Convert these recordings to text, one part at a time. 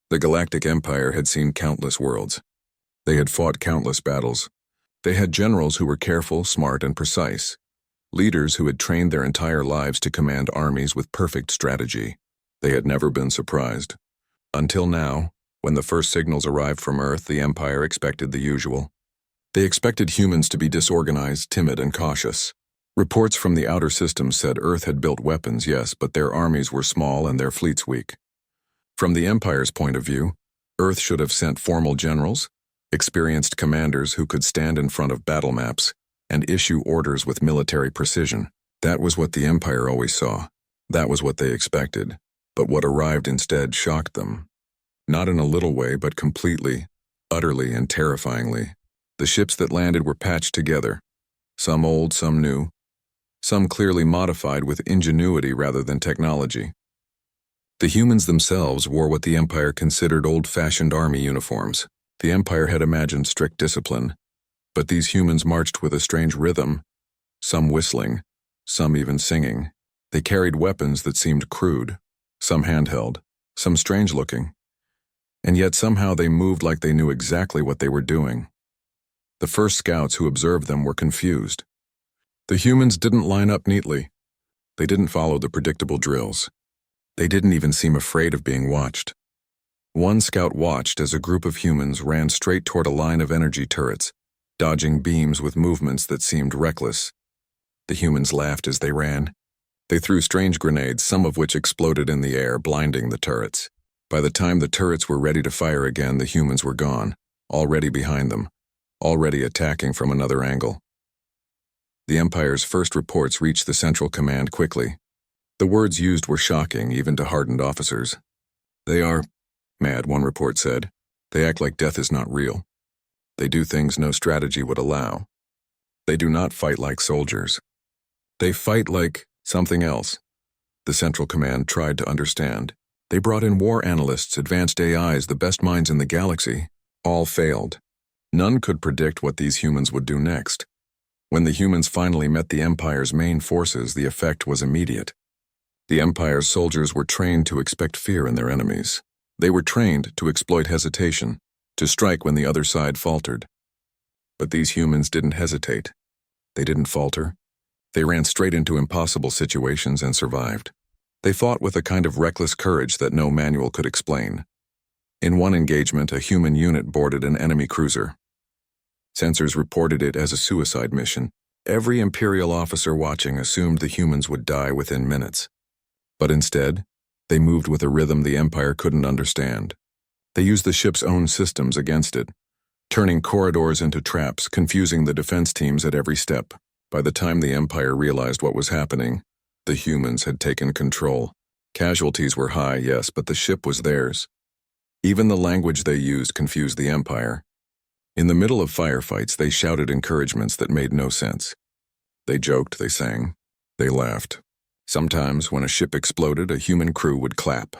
The Galactic Empire had seen countless worlds. They had fought countless battles. They had generals who were careful, smart, and precise. Leaders who had trained their entire lives to command armies with perfect strategy. They had never been surprised. Until now, when the first signals arrived from Earth, the Empire expected the usual. They expected humans to be disorganized, timid, and cautious. Reports from the outer systems said Earth had built weapons, yes, but their armies were small and their fleets weak. From the Empire's point of view, Earth should have sent formal generals, experienced commanders who could stand in front of battle maps and issue orders with military precision. That was what the Empire always saw. That was what they expected. But what arrived instead shocked them. Not in a little way, but completely, utterly, and terrifyingly. The ships that landed were patched together. Some old, some new. Some clearly modified with ingenuity rather than technology. The humans themselves wore what the Empire considered old-fashioned army uniforms. The Empire had imagined strict discipline, but these humans marched with a strange rhythm, some whistling, some even singing. They carried weapons that seemed crude, some handheld, some strange-looking, and yet somehow they moved like they knew exactly what they were doing. The first scouts who observed them were confused. The humans didn't line up neatly. They didn't follow the predictable drills. They didn't even seem afraid of being watched. One scout watched as a group of humans ran straight toward a line of energy turrets, dodging beams with movements that seemed reckless. The humans laughed as they ran. They threw strange grenades, some of which exploded in the air, blinding the turrets. By the time the turrets were ready to fire again, the humans were gone, already behind them, already attacking from another angle. The Empire's first reports reached the Central Command quickly. The words used were shocking, even to hardened officers. "They are mad," one report said. "They act like death is not real. They do things no strategy would allow. They do not fight like soldiers. They fight like something else." The Central Command tried to understand. They brought in war analysts, advanced AIs, the best minds in the galaxy. All failed. None could predict what these humans would do next. When the humans finally met the Empire's main forces, the effect was immediate. The Empire's soldiers were trained to expect fear in their enemies. They were trained to exploit hesitation, to strike when the other side faltered. But these humans didn't hesitate. They didn't falter. They ran straight into impossible situations and survived. They fought with a kind of reckless courage that no manual could explain. In one engagement, a human unit boarded an enemy cruiser. Sensors reported it as a suicide mission. Every Imperial officer watching assumed the humans would die within minutes. But instead, they moved with a rhythm the Empire couldn't understand. They used the ship's own systems against it, turning corridors into traps, confusing the defense teams at every step. By the time the Empire realized what was happening, the humans had taken control. Casualties were high, yes, but the ship was theirs. Even the language they used confused the Empire. In the middle of firefights, they shouted encouragements that made no sense. They joked, they sang, they laughed. Sometimes, when a ship exploded, a human crew would clap.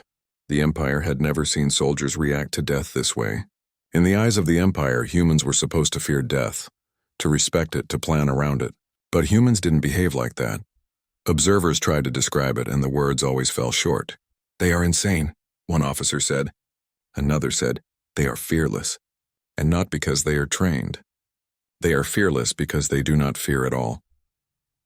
The Empire had never seen soldiers react to death this way. In the eyes of the Empire, humans were supposed to fear death, to respect it, to plan around it. But humans didn't behave like that. Observers tried to describe it, and the words always fell short. "They are insane," one officer said. Another said, "They are fearless, and not because they are trained. They are fearless because they do not fear at all."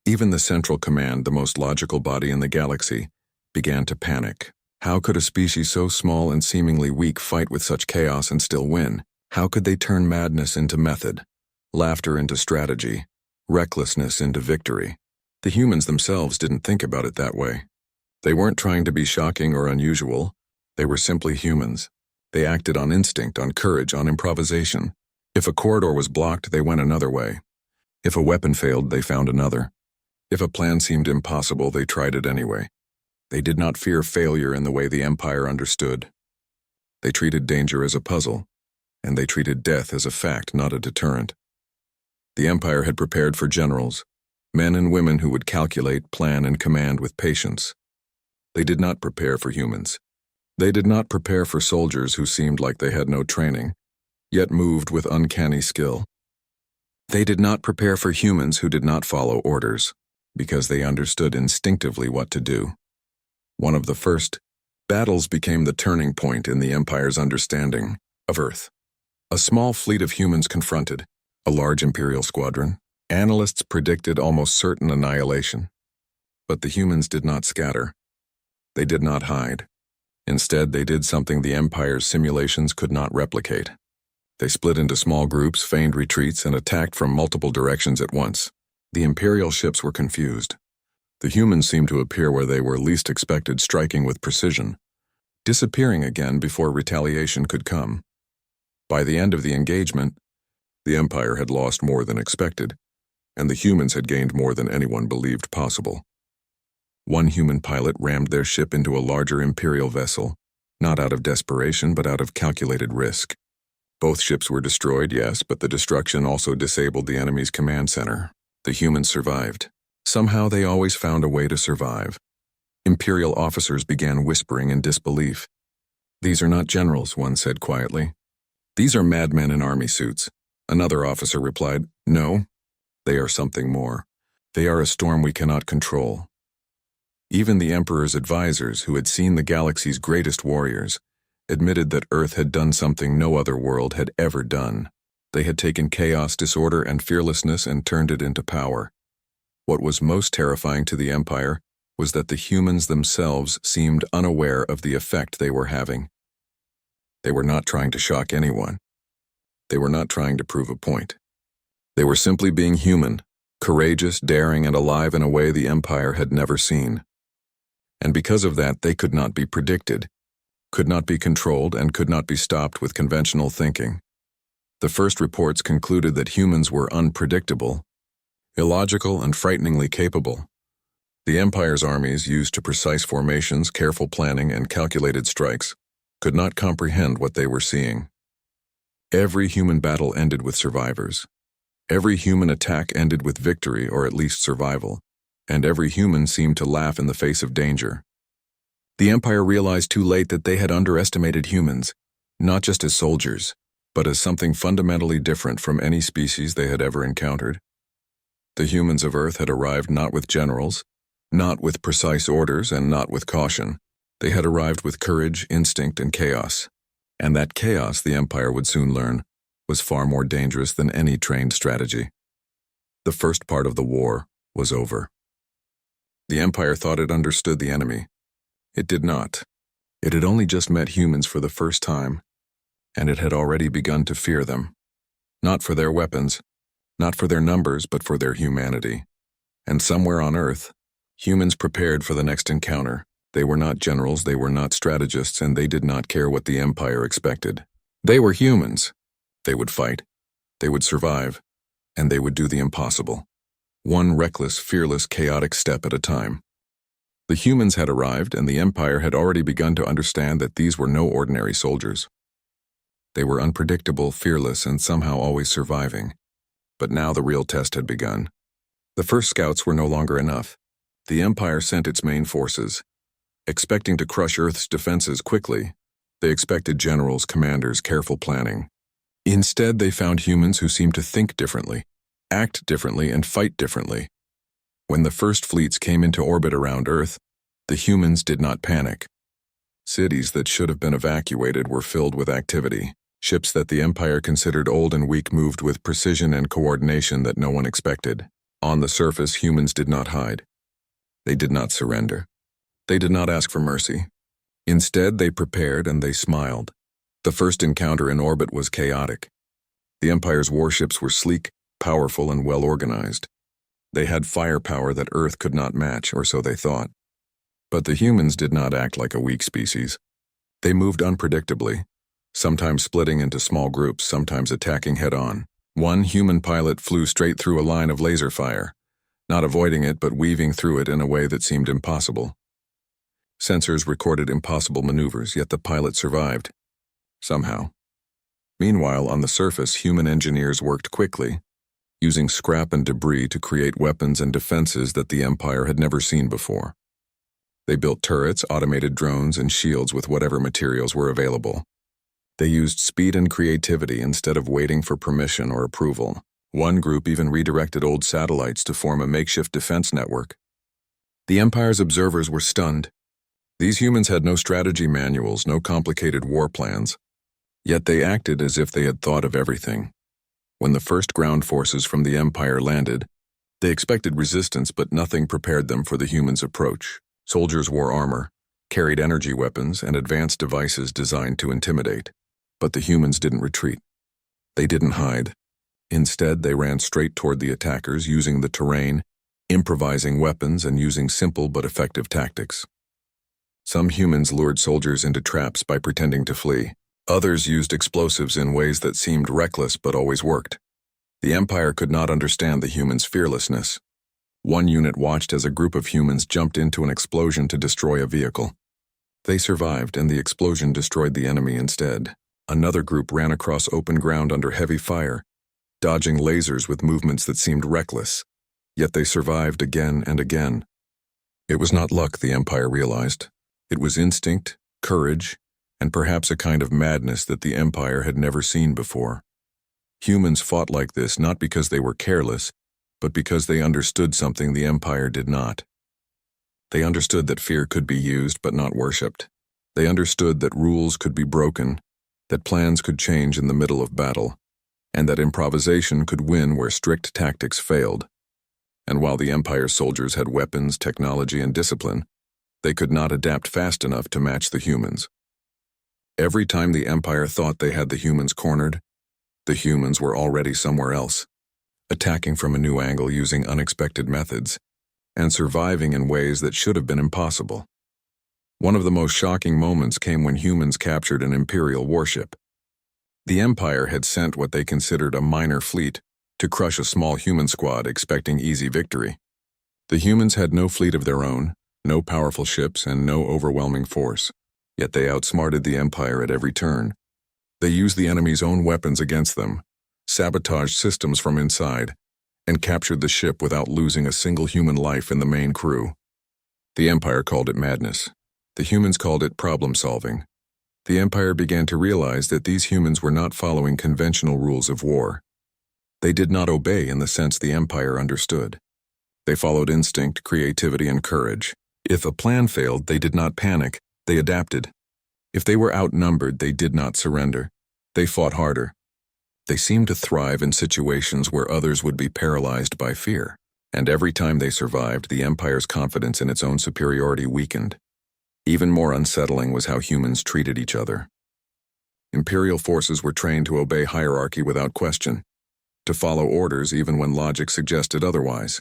Even the Central Command, the most logical body in the galaxy, began to panic. How could a species so small and seemingly weak fight with such chaos and still win? How could they turn madness into method, laughter into strategy, recklessness into victory? The humans themselves didn't think about it that way. They weren't trying to be shocking or unusual. They were simply humans. They acted on instinct, on courage, on improvisation. If a corridor was blocked, they went another way. If a weapon failed, they found another. If a plan seemed impossible, they tried it anyway. They did not fear failure in the way the Empire understood. They treated danger as a puzzle, and they treated death as a fact, not a deterrent. The Empire had prepared for generals, men and women who would calculate, plan, and command with patience. They did not prepare for humans. They did not prepare for soldiers who seemed like they had no training, yet moved with uncanny skill. They did not prepare for humans who did not follow orders, because they understood instinctively what to do. One of the first, Battles became the turning point in the Empire's understanding of Earth. A small fleet of humans confronted a large Imperial squadron. Analysts predicted almost certain annihilation. But the humans did not scatter. They did not hide. Instead, they did something the Empire's simulations could not replicate. They split into small groups, feigned retreats, and attacked from multiple directions at once. The Imperial ships were confused. The humans seemed to appear where they were least expected, striking with precision, disappearing again before retaliation could come. By the end of the engagement, the Empire had lost more than expected, and the humans had gained more than anyone believed possible. One human pilot rammed their ship into a larger Imperial vessel, not out of desperation but out of calculated risk. Both ships were destroyed, yes, but the destruction also disabled the enemy's command center. The humans survived. Somehow they always found a way to survive. Imperial officers began whispering in disbelief. "These are not generals," one said quietly. "These are madmen in army suits." Another officer replied, "No, they are something more. They are a storm we cannot control." Even the Emperor's advisors, who had seen the galaxy's greatest warriors, admitted that Earth had done something no other world had ever done. They had taken chaos, disorder, and fearlessness and turned it into power. What was most terrifying to the Empire was that the humans themselves seemed unaware of the effect they were having. They were not trying to shock anyone. They were not trying to prove a point. They were simply being human, courageous, daring, and alive in a way the Empire had never seen. And because of that, they could not be predicted, could not be controlled, and could not be stopped with conventional thinking. The first reports concluded that humans were unpredictable, illogical, and frighteningly capable. The Empire's armies, used to precise formations, careful planning, and calculated strikes, could not comprehend what they were seeing. Every human battle ended with survivors. Every human attack ended with victory, or at least survival, and every human seemed to laugh in the face of danger. The Empire realized too late that they had underestimated humans, not just as soldiers, but as something fundamentally different from any species they had ever encountered. The humans of Earth had arrived not with generals, not with precise orders, and not with caution. They had arrived with courage, instinct, and chaos. And that chaos, the Empire would soon learn, was far more dangerous than any trained strategy. The first part of the war was over. The Empire thought it understood the enemy. It did not. It had only just met humans for the first time, and it had already begun to fear them. Not for their weapons, not for their numbers, but for their humanity. And somewhere on Earth, humans prepared for the next encounter. They were not generals, they were not strategists, and they did not care what the Empire expected. They were humans. They would fight, they would survive, and they would do the impossible. One reckless, fearless, chaotic step at a time. The humans had arrived, and the Empire had already begun to understand that these were no ordinary soldiers. They were unpredictable, fearless, and somehow always surviving. But now the real test had begun. The first scouts were no longer enough. The Empire sent its main forces. Expecting to crush Earth's defenses quickly, they expected generals, commanders, careful planning. Instead, they found humans who seemed to think differently, act differently, and fight differently. When the first fleets came into orbit around Earth, the humans did not panic. Cities that should have been evacuated were filled with activity. Ships that the Empire considered old and weak moved with precision and coordination that no one expected. On the surface, humans did not hide. They did not surrender. They did not ask for mercy. Instead, they prepared and they smiled. The first encounter in orbit was chaotic. The Empire's warships were sleek, powerful, and well-organized. They had firepower that Earth could not match, or so they thought. But the humans did not act like a weak species. They moved unpredictably, sometimes splitting into small groups, sometimes attacking head-on. One human pilot flew straight through a line of laser fire, not avoiding it but weaving through it in a way that seemed impossible. Sensors recorded impossible maneuvers, yet the pilot survived. Somehow. Meanwhile, on the surface, human engineers worked quickly, using scrap and debris to create weapons and defenses that the Empire had never seen before. They built turrets, automated drones, and shields with whatever materials were available. They used speed and creativity instead of waiting for permission or approval. One group even redirected old satellites to form a makeshift defense network. The Empire's observers were stunned. These humans had no strategy manuals, no complicated war plans, yet they acted as if they had thought of everything. When the first ground forces from the Empire landed, they expected resistance, but nothing prepared them for the humans' approach. Soldiers wore armor, carried energy weapons, and advanced devices designed to intimidate. But the humans didn't retreat. They didn't hide. Instead, they ran straight toward the attackers, using the terrain, improvising weapons, and using simple but effective tactics. Some humans lured soldiers into traps by pretending to flee. Others used explosives in ways that seemed reckless but always worked. The Empire could not understand the humans' fearlessness. One unit watched as a group of humans jumped into an explosion to destroy a vehicle. They survived, and the explosion destroyed the enemy instead. Another group ran across open ground under heavy fire, dodging lasers with movements that seemed reckless. Yet they survived again and again. It was not luck, the Empire realized. It was instinct, courage, and perhaps a kind of madness that the Empire had never seen before. Humans fought like this not because they were careless, but because they understood something the Empire did not. They understood that fear could be used but not worshipped. They understood that rules could be broken, that plans could change in the middle of battle, and that improvisation could win where strict tactics failed. And while the Empire's soldiers had weapons, technology, and discipline, they could not adapt fast enough to match the humans. Every time the Empire thought they had the humans cornered, the humans were already somewhere else, attacking from a new angle using unexpected methods, and surviving in ways that should have been impossible. One of the most shocking moments came when humans captured an Imperial warship. The Empire had sent what they considered a minor fleet to crush a small human squad, expecting easy victory. The humans had no fleet of their own, no powerful ships, and no overwhelming force, yet they outsmarted the Empire at every turn. They used the enemy's own weapons against them, sabotaged systems from inside, and captured the ship without losing a single human life in the main crew. The Empire called it madness. The humans called it problem-solving. The Empire began to realize that these humans were not following conventional rules of war. They did not obey in the sense the Empire understood. They followed instinct, creativity, and courage. If a plan failed, they did not panic, they adapted. If they were outnumbered, they did not surrender. They fought harder. They seemed to thrive in situations where others would be paralyzed by fear. And every time they survived, the Empire's confidence in its own superiority weakened. Even more unsettling was how humans treated each other. Imperial forces were trained to obey hierarchy without question, to follow orders even when logic suggested otherwise.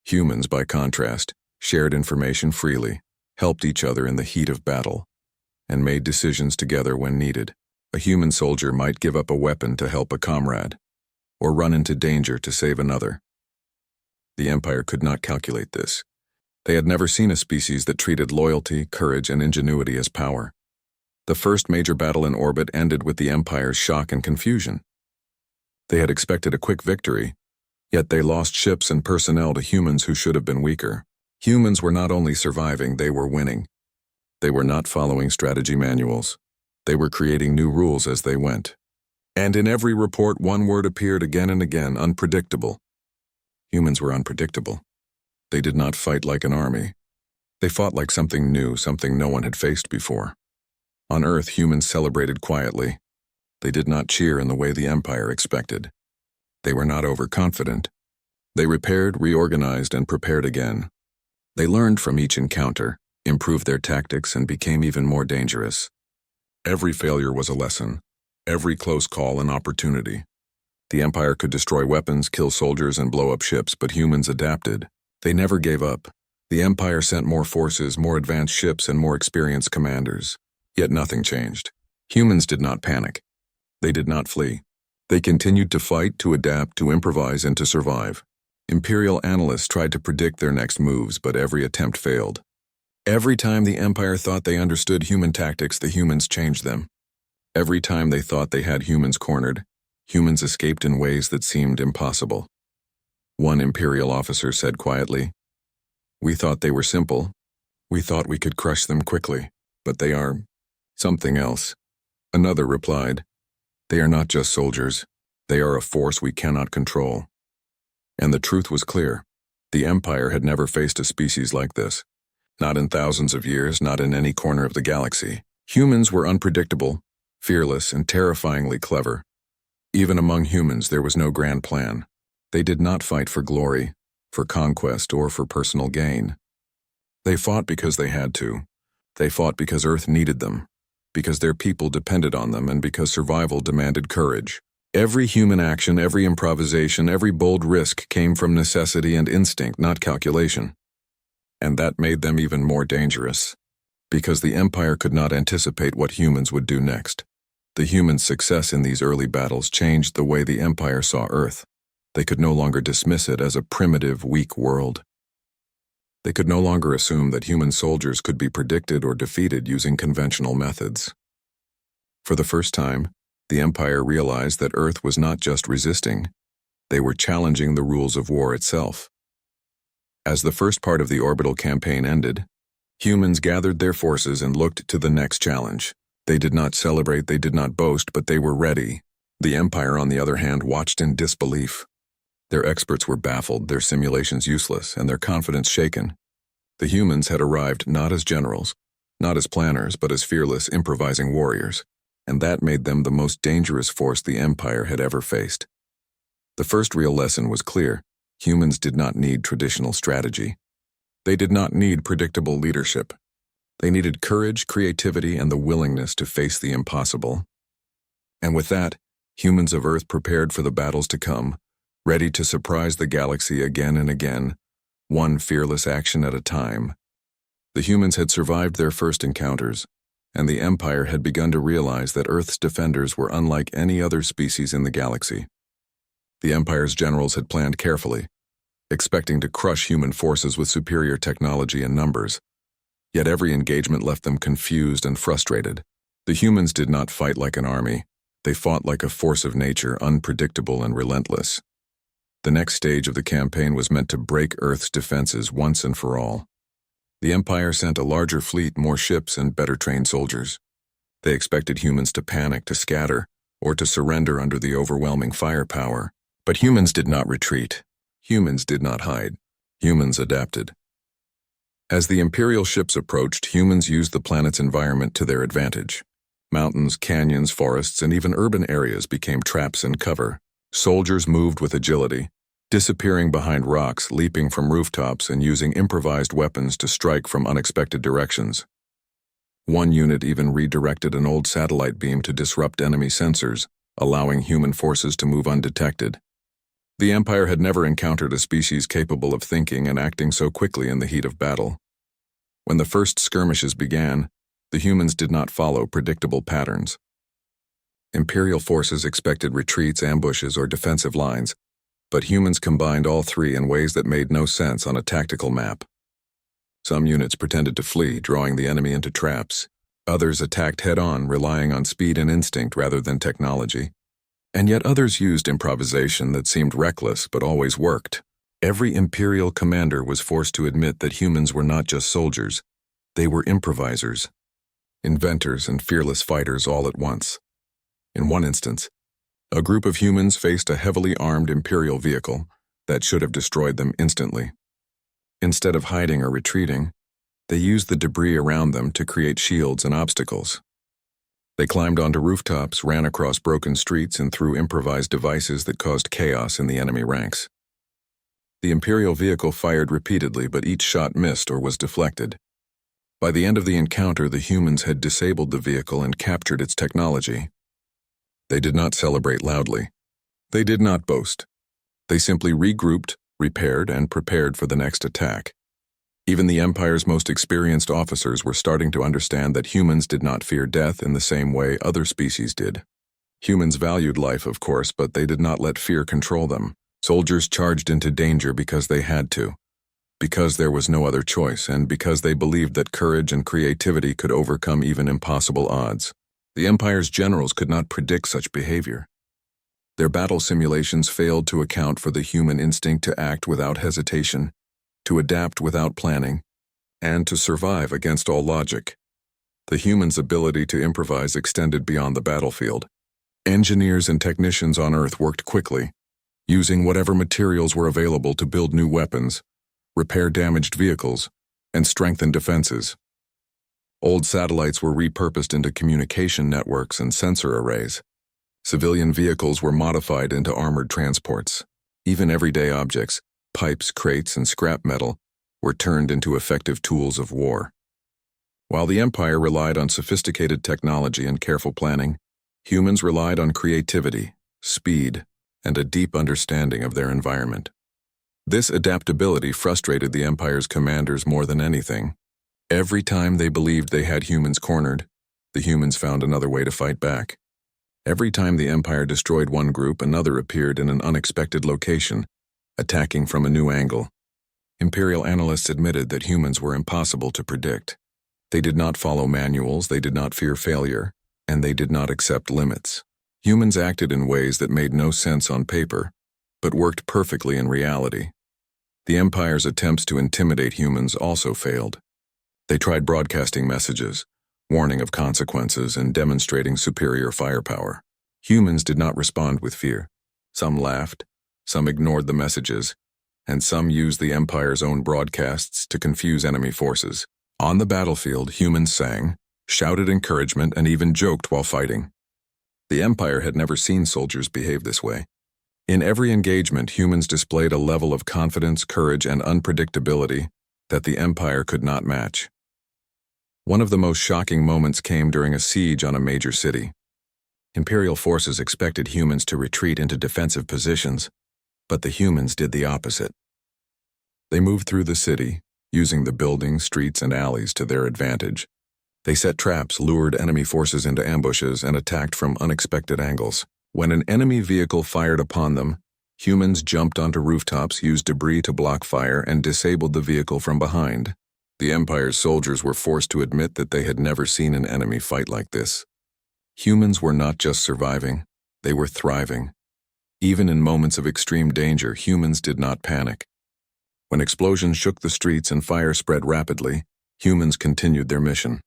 Humans, by contrast, shared information freely, helped each other in the heat of battle, and made decisions together when needed. A human soldier might give up a weapon to help a comrade, or run into danger to save another. The Empire could not calculate this. They had never seen a species that treated loyalty, courage, and ingenuity as power. The first major battle in orbit ended with the Empire's shock and confusion. They had expected a quick victory, yet they lost ships and personnel to humans who should have been weaker. Humans were not only surviving, they were winning. They were not following strategy manuals. They were creating new rules as they went. And in every report, one word appeared again and again: unpredictable. Humans were unpredictable. They did not fight like an army. They fought like something new, something no one had faced before. On Earth, humans celebrated quietly. They did not cheer in the way the Empire expected. They were not overconfident. They repaired, reorganized, and prepared again. They learned from each encounter, improved their tactics, and became even more dangerous. Every failure was a lesson, every close call an opportunity. The Empire could destroy weapons, kill soldiers, and blow up ships, but humans adapted. They never gave up. The Empire sent more forces, more advanced ships, and more experienced commanders. Yet nothing changed. Humans did not panic. They did not flee. They continued to fight, to adapt, to improvise, and to survive. Imperial analysts tried to predict their next moves, but every attempt failed. Every time the Empire thought they understood human tactics, the humans changed them. Every time they thought they had humans cornered, humans escaped in ways that seemed impossible. One Imperial officer said quietly, "We thought they were simple. We thought we could crush them quickly, but they are something else." Another replied, "They are not just soldiers. They are a force we cannot control." And the truth was clear. The Empire had never faced a species like this. Not in thousands of years, not in any corner of the galaxy. Humans were unpredictable, fearless, and terrifyingly clever. Even among humans, there was no grand plan. They did not fight for glory, for conquest, or for personal gain. They fought because they had to. They fought because Earth needed them, because their people depended on them, and because survival demanded courage. Every human action, every improvisation, every bold risk came from necessity and instinct, not calculation. And that made them even more dangerous, because the Empire could not anticipate what humans would do next. The humans' success in these early battles changed the way the Empire saw Earth. They could no longer dismiss it as a primitive, weak world. They could no longer assume that human soldiers could be predicted or defeated using conventional methods. For the first time, the Empire realized that Earth was not just resisting, they were challenging the rules of war itself. As the first part of the orbital campaign ended, humans gathered their forces and looked to the next challenge. They did not celebrate, they did not boast, but they were ready. The Empire, on the other hand, watched in disbelief. Their experts were baffled, their simulations useless, and their confidence shaken. The humans had arrived not as generals, not as planners, but as fearless, improvising warriors, and that made them the most dangerous force the Empire had ever faced. The first real lesson was clear. Humans did not need traditional strategy. They did not need predictable leadership. They needed courage, creativity, and the willingness to face the impossible. And with that, humans of Earth prepared for the battles to come, ready to surprise the galaxy again and again, one fearless action at a time. The humans had survived their first encounters, and the Empire had begun to realize that Earth's defenders were unlike any other species in the galaxy. The Empire's generals had planned carefully, expecting to crush human forces with superior technology and numbers. Yet every engagement left them confused and frustrated. The humans did not fight like an army. They fought like a force of nature, unpredictable and relentless. The next stage of the campaign was meant to break Earth's defenses once and for all. The Empire sent a larger fleet, more ships, and better-trained soldiers. They expected humans to panic, to scatter, or to surrender under the overwhelming firepower. But humans did not retreat. Humans did not hide. Humans adapted. As the Imperial ships approached, humans used the planet's environment to their advantage. Mountains, canyons, forests, and even urban areas became traps and cover. Soldiers moved with agility, disappearing behind rocks, leaping from rooftops, and using improvised weapons to strike from unexpected directions. One unit even redirected an old satellite beam to disrupt enemy sensors, allowing human forces to move undetected. The Empire had never encountered a species capable of thinking and acting so quickly in the heat of battle. When the first skirmishes began, the humans did not follow predictable patterns. Imperial forces expected retreats, ambushes, or defensive lines, but humans combined all three in ways that made no sense on a tactical map. Some units pretended to flee, drawing the enemy into traps. Others attacked head-on, relying on speed and instinct rather than technology. And yet others used improvisation that seemed reckless but always worked. Every Imperial commander was forced to admit that humans were not just soldiers, they were improvisers, inventors and fearless fighters all at once. In one instance, a group of humans faced a heavily armed Imperial vehicle that should have destroyed them instantly. Instead of hiding or retreating, they used the debris around them to create shields and obstacles. They climbed onto rooftops, ran across broken streets, and threw improvised devices that caused chaos in the enemy ranks. The Imperial vehicle fired repeatedly, but each shot missed or was deflected. By the end of the encounter, the humans had disabled the vehicle and captured its technology. They did not celebrate loudly. They did not boast. They simply regrouped, repaired, and prepared for the next attack. Even the Empire's most experienced officers were starting to understand that humans did not fear death in the same way other species did. Humans valued life, of course, but they did not let fear control them. Soldiers charged into danger because they had to, because there was no other choice, and because they believed that courage and creativity could overcome even impossible odds. The Empire's generals could not predict such behavior. Their battle simulations failed to account for the human instinct to act without hesitation, to adapt without planning, and to survive against all logic. The humans' ability to improvise extended beyond the battlefield. Engineers and technicians on Earth worked quickly, using whatever materials were available to build new weapons, repair damaged vehicles, and strengthened defenses. Old satellites were repurposed into communication networks and sensor arrays. Civilian vehicles were modified into armored transports. Even everyday objects, pipes, crates, and scrap metal, were turned into effective tools of war. While the Empire relied on sophisticated technology and careful planning, humans relied on creativity, speed, and a deep understanding of their environment. This adaptability frustrated the Empire's commanders more than anything. Every time they believed they had humans cornered, the humans found another way to fight back. Every time the Empire destroyed one group, another appeared in an unexpected location, attacking from a new angle. Imperial analysts admitted that humans were impossible to predict. They did not follow manuals, they did not fear failure, and they did not accept limits. Humans acted in ways that made no sense on paper, but worked perfectly in reality. The Empire's attempts to intimidate humans also failed. They tried broadcasting messages, warning of consequences, and demonstrating superior firepower. Humans did not respond with fear. Some laughed, some ignored the messages, and some used the Empire's own broadcasts to confuse enemy forces. On the battlefield, humans sang, shouted encouragement, and even joked while fighting. The Empire had never seen soldiers behave this way. In every engagement, humans displayed a level of confidence, courage, and unpredictability that the Empire could not match. One of the most shocking moments came during a siege on a major city. Imperial forces expected humans to retreat into defensive positions, but the humans did the opposite. They moved through the city, using the buildings, streets, and alleys to their advantage. They set traps, lured enemy forces into ambushes, and attacked from unexpected angles. When an enemy vehicle fired upon them, humans jumped onto rooftops, used debris to block fire, and disabled the vehicle from behind. The Empire's soldiers were forced to admit that they had never seen an enemy fight like this. Humans were not just surviving, they were thriving. Even in moments of extreme danger, humans did not panic. When explosions shook the streets and fire spread rapidly, humans continued their mission.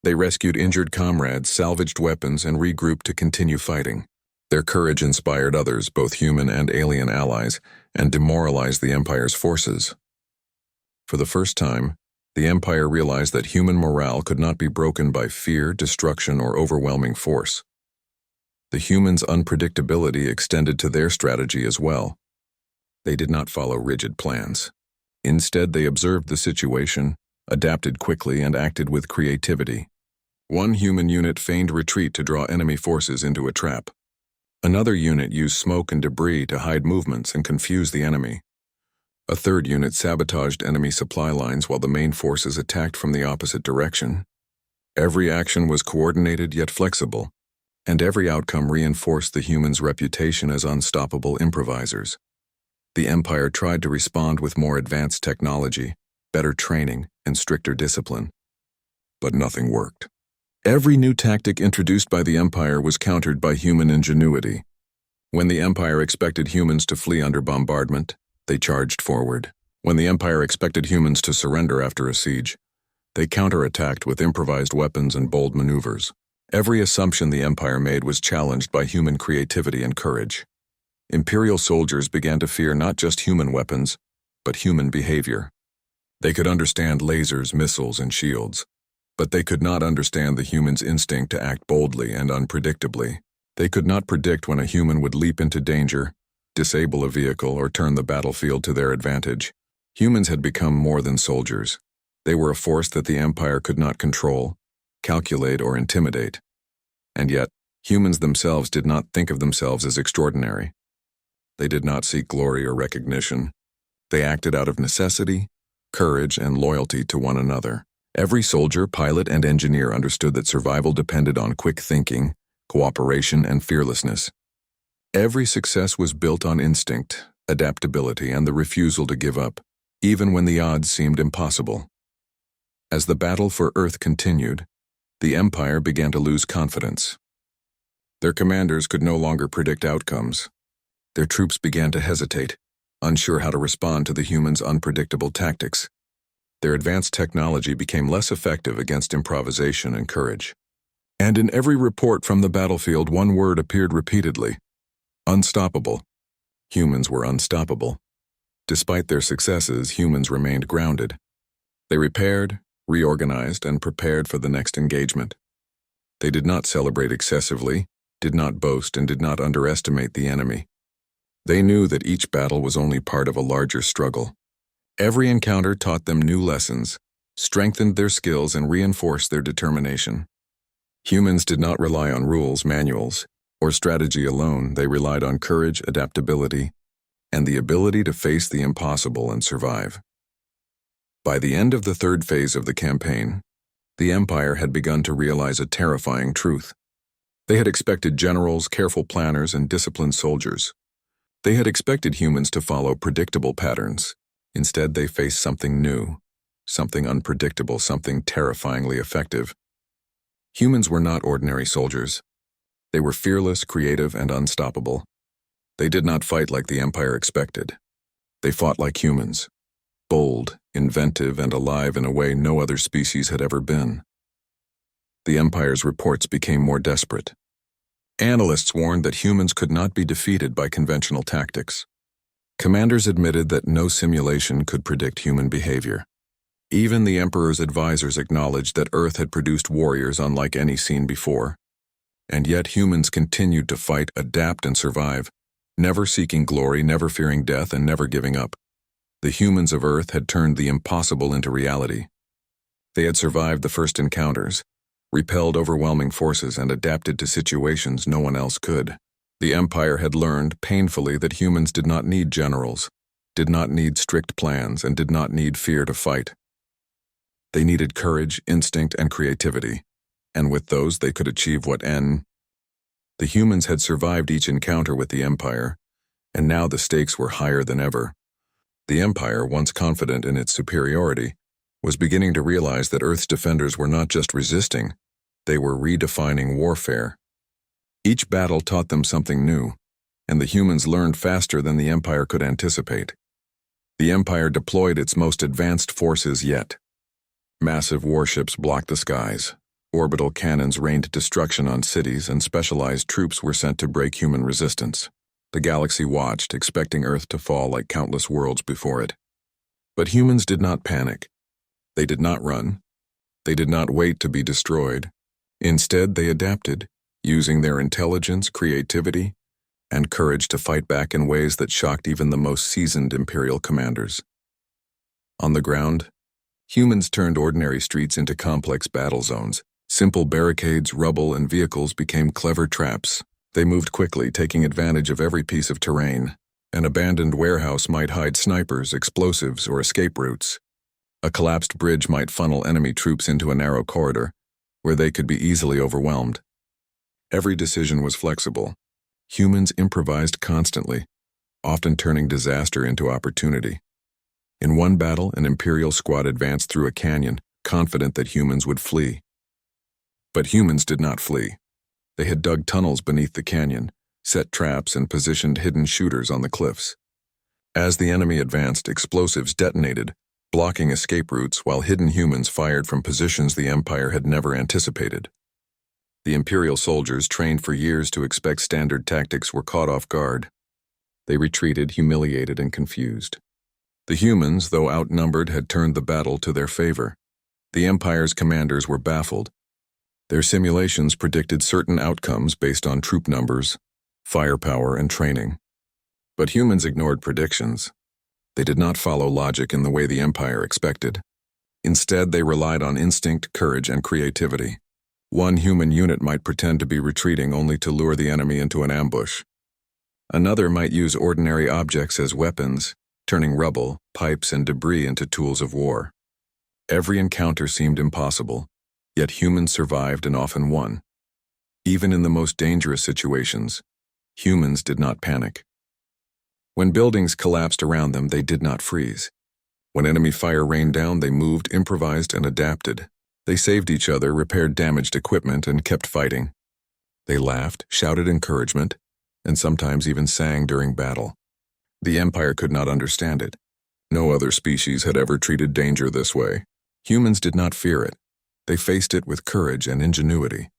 They rescued injured comrades, salvaged weapons, and regrouped to continue fighting. Their courage inspired others, both human and alien allies, and demoralized the Empire's forces. For the first time, the Empire realized that human morale could not be broken by fear, destruction, or overwhelming force. The humans' unpredictability extended to their strategy as well. They did not follow rigid plans. Instead, they observed the situation, adapted quickly, and acted with creativity. One human unit feigned retreat to draw enemy forces into a trap. Another unit used smoke and debris to hide movements and confuse the enemy. A third unit sabotaged enemy supply lines while the main forces attacked from the opposite direction. Every action was coordinated yet flexible, and every outcome reinforced the humans' reputation as unstoppable improvisers. The Empire tried to respond with more advanced technology, better training, and stricter discipline. But nothing worked. Every new tactic introduced by the Empire was countered by human ingenuity. When the Empire expected humans to flee under bombardment, they charged forward. When the Empire expected humans to surrender after a siege, they counterattacked with improvised weapons and bold maneuvers. Every assumption the Empire made was challenged by human creativity and courage. Imperial soldiers began to fear not just human weapons, but human behavior. They could understand lasers, missiles, and shields, but they could not understand the human's instinct to act boldly and unpredictably. They could not predict when a human would leap into danger, disable a vehicle, or turn the battlefield to their advantage. Humans had become more than soldiers. They were a force that the Empire could not control, calculate, or intimidate. And yet, humans themselves did not think of themselves as extraordinary. They did not seek glory or recognition. They acted out of necessity, courage, and loyalty to one another. Every soldier, pilot, and engineer understood that survival depended on quick thinking, cooperation, and fearlessness. Every success was built on instinct, adaptability, and the refusal to give up, even when the odds seemed impossible. As the battle for Earth continued, the Empire began to lose confidence. Their commanders could no longer predict outcomes. Their troops began to hesitate, unsure how to respond to the humans' unpredictable tactics. Their advanced technology became less effective against improvisation and courage. And in every report from the battlefield, one word appeared repeatedly: unstoppable. Humans were unstoppable. Despite their successes, humans remained grounded. They repaired, reorganized, and prepared for the next engagement. They did not celebrate excessively, did not boast, and did not underestimate the enemy. They knew that each battle was only part of a larger struggle. Every encounter taught them new lessons, strengthened their skills, and reinforced their determination. Humans did not rely on rules, manuals, or strategy alone. They relied on courage, adaptability, and the ability to face the impossible and survive. By the end of the third phase of the campaign, the Empire had begun to realize a terrifying truth. They had expected generals, careful planners, and disciplined soldiers. They had expected humans to follow predictable patterns. Instead, they faced something new, something unpredictable, something terrifyingly effective. Humans were not ordinary soldiers. They were fearless, creative, and unstoppable. They did not fight like the Empire expected. They fought like humans, bold, inventive, and alive in a way no other species had ever been. The Empire's reports became more desperate. Analysts warned that humans could not be defeated by conventional tactics. Commanders admitted that no simulation could predict human behavior. Even the Emperor's advisors acknowledged that Earth had produced warriors unlike any seen before. And yet humans continued to fight, adapt, and survive, never seeking glory, never fearing death, and never giving up. The humans of Earth had turned the impossible into reality. They had survived the first encounters, repelled overwhelming forces, and adapted to situations no one else could. The Empire had learned painfully that humans did not need generals, did not need strict plans, and did not need fear to fight. They needed courage, instinct, and creativity, and with those they could achieve The humans had survived each encounter with the Empire, and now the stakes were higher than ever. The Empire, once confident in its superiority, was beginning to realize that Earth's defenders were not just resisting, they were redefining warfare. Each battle taught them something new, and the humans learned faster than the Empire could anticipate. The Empire deployed its most advanced forces yet. Massive warships blocked the skies, orbital cannons rained destruction on cities, and specialized troops were sent to break human resistance. The galaxy watched, expecting Earth to fall like countless worlds before it. But humans did not panic. They did not run. They did not wait to be destroyed. Instead, they adapted, using their intelligence, creativity, and courage to fight back in ways that shocked even the most seasoned Imperial commanders. On the ground, humans turned ordinary streets into complex battle zones. Simple barricades, rubble, and vehicles became clever traps. They moved quickly, taking advantage of every piece of terrain. An abandoned warehouse might hide snipers, explosives, or escape routes. A collapsed bridge might funnel enemy troops into a narrow corridor, where they could be easily overwhelmed. Every decision was flexible. Humans improvised constantly, often turning disaster into opportunity. In one battle, an Imperial squad advanced through a canyon, confident that humans would flee. But humans did not flee. They had dug tunnels beneath the canyon, set traps, and positioned hidden shooters on the cliffs. As the enemy advanced, explosives detonated, blocking escape routes, while hidden humans fired from positions the Empire had never anticipated. The Imperial soldiers, trained for years to expect standard tactics, were caught off guard. They retreated, humiliated and confused. The humans, though outnumbered, had turned the battle to their favor. The Empire's commanders were baffled. Their simulations predicted certain outcomes based on troop numbers, firepower, and training. But humans ignored predictions. They did not follow logic in the way the Empire expected. Instead, they relied on instinct, courage, and creativity. One human unit might pretend to be retreating only to lure the enemy into an ambush. Another might use ordinary objects as weapons, turning rubble, pipes, and debris into tools of war. Every encounter seemed impossible, yet humans survived and often won. Even in the most dangerous situations, humans did not panic. When buildings collapsed around them, they did not freeze. When enemy fire rained down, they moved, improvised, and adapted. They saved each other, repaired damaged equipment, and kept fighting. They laughed, shouted encouragement, and sometimes even sang during battle. The Empire could not understand it. No other species had ever treated danger this way. Humans did not fear it. They faced it with courage and ingenuity.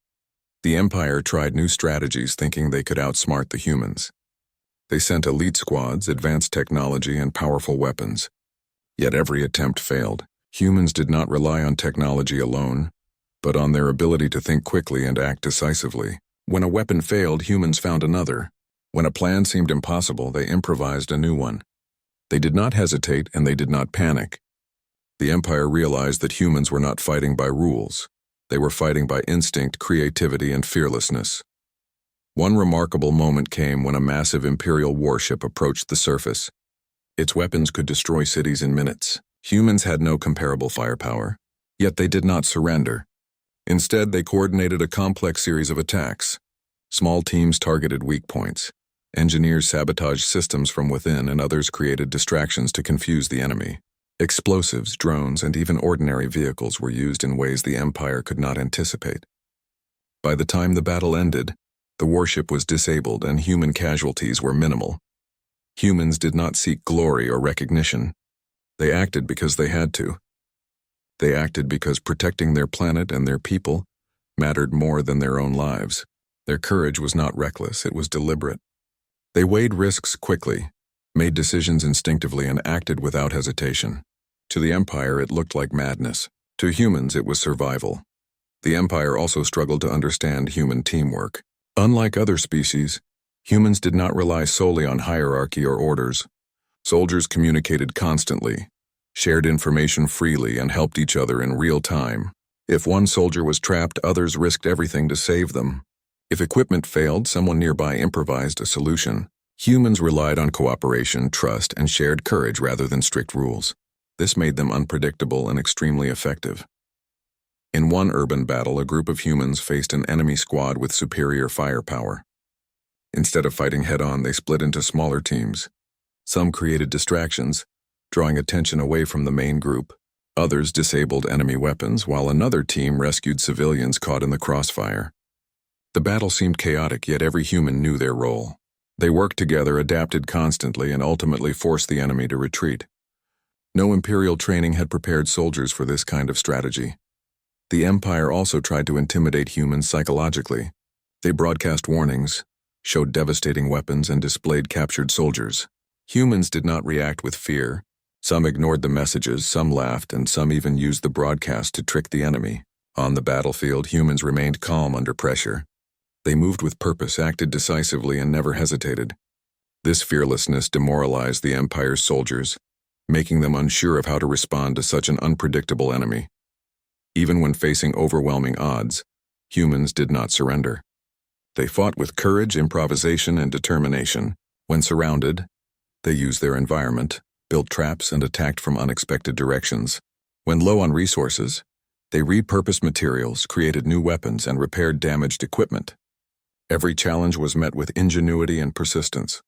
The Empire tried new strategies, thinking they could outsmart the humans. They sent elite squads, advanced technology, and powerful weapons. Yet every attempt failed. Humans did not rely on technology alone, but on their ability to think quickly and act decisively. When a weapon failed, humans found another. When a plan seemed impossible, they improvised a new one. They did not hesitate and they did not panic. The Empire realized that humans were not fighting by rules. They were fighting by instinct, creativity, and fearlessness. One remarkable moment came when a massive Imperial warship approached the surface. Its weapons could destroy cities in minutes. Humans had no comparable firepower, yet they did not surrender. Instead, they coordinated a complex series of attacks. Small teams targeted weak points. Engineers sabotaged systems from within, and others created distractions to confuse the enemy. Explosives, drones, and even ordinary vehicles were used in ways the Empire could not anticipate. By the time the battle ended, the warship was disabled and human casualties were minimal. Humans did not seek glory or recognition. They acted because they had to. They acted because protecting their planet and their people mattered more than their own lives. Their courage was not reckless, it was deliberate. They weighed risks quickly, made decisions instinctively, and acted without hesitation. To the Empire, it looked like madness. To humans, it was survival. The Empire also struggled to understand human teamwork. Unlike other species, humans did not rely solely on hierarchy or orders. Soldiers communicated constantly, shared information freely, and helped each other in real time. If one soldier was trapped, others risked everything to save them. If equipment failed, someone nearby improvised a solution. Humans relied on cooperation, trust, and shared courage rather than strict rules. This made them unpredictable and extremely effective. In one urban battle, a group of humans faced an enemy squad with superior firepower. Instead of fighting head-on, they split into smaller teams. Some created distractions, drawing attention away from the main group. Others disabled enemy weapons, while another team rescued civilians caught in the crossfire. The battle seemed chaotic, yet every human knew their role. They worked together, adapted constantly, and ultimately forced the enemy to retreat. No Imperial training had prepared soldiers for this kind of strategy. The Empire also tried to intimidate humans psychologically. They broadcast warnings, showed devastating weapons, and displayed captured soldiers. Humans did not react with fear. Some ignored the messages, some laughed, and some even used the broadcast to trick the enemy. On the battlefield, humans remained calm under pressure. They moved with purpose, acted decisively, and never hesitated. This fearlessness demoralized the Empire's soldiers, making them unsure of how to respond to such an unpredictable enemy. Even when facing overwhelming odds, humans did not surrender. They fought with courage, improvisation, and determination. When surrounded, they used their environment, built traps, and attacked from unexpected directions. When low on resources, they repurposed materials, created new weapons, and repaired damaged equipment. Every challenge was met with ingenuity and persistence.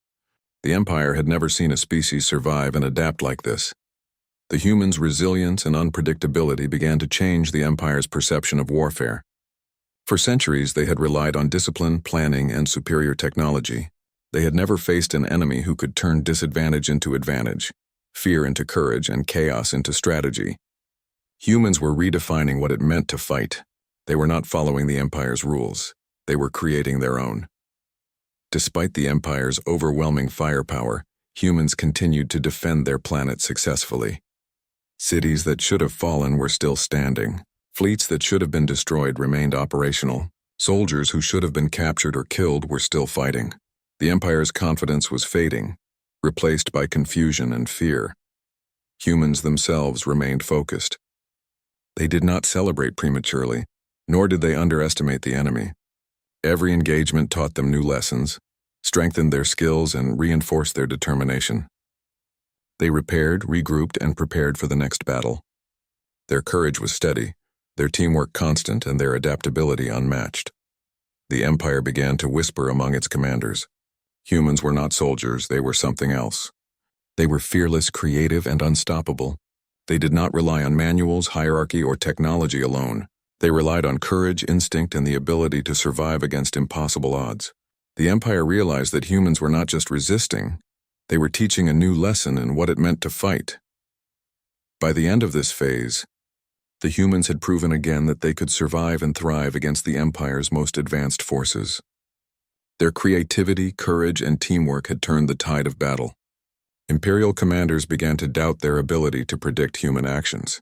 The Empire had never seen a species survive and adapt like this. The humans' resilience and unpredictability began to change the Empire's perception of warfare. For centuries, they had relied on discipline, planning, and superior technology. They had never faced an enemy who could turn disadvantage into advantage, fear into courage, and chaos into strategy. Humans were redefining what it meant to fight. They were not following the Empire's rules. They were creating their own. Despite the Empire's overwhelming firepower, humans continued to defend their planet successfully. Cities that should have fallen were still standing. Fleets that should have been destroyed remained operational. Soldiers who should have been captured or killed were still fighting. The Empire's confidence was fading, replaced by confusion and fear. Humans themselves remained focused. They did not celebrate prematurely, nor did they underestimate the enemy. Every engagement taught them new lessons, strengthened their skills, and reinforced their determination. They repaired, regrouped, and prepared for the next battle. Their courage was steady, their teamwork constant, and their adaptability unmatched. The Empire began to whisper among its commanders. Humans were not soldiers, they were something else. They were fearless, creative, and unstoppable. They did not rely on manuals, hierarchy, or technology alone. They relied on courage, instinct, and the ability to survive against impossible odds. The Empire realized that humans were not just resisting, they were teaching a new lesson in what it meant to fight. By the end of this phase, the humans had proven again that they could survive and thrive against the Empire's most advanced forces. Their creativity, courage, and teamwork had turned the tide of battle. Imperial commanders began to doubt their ability to predict human actions.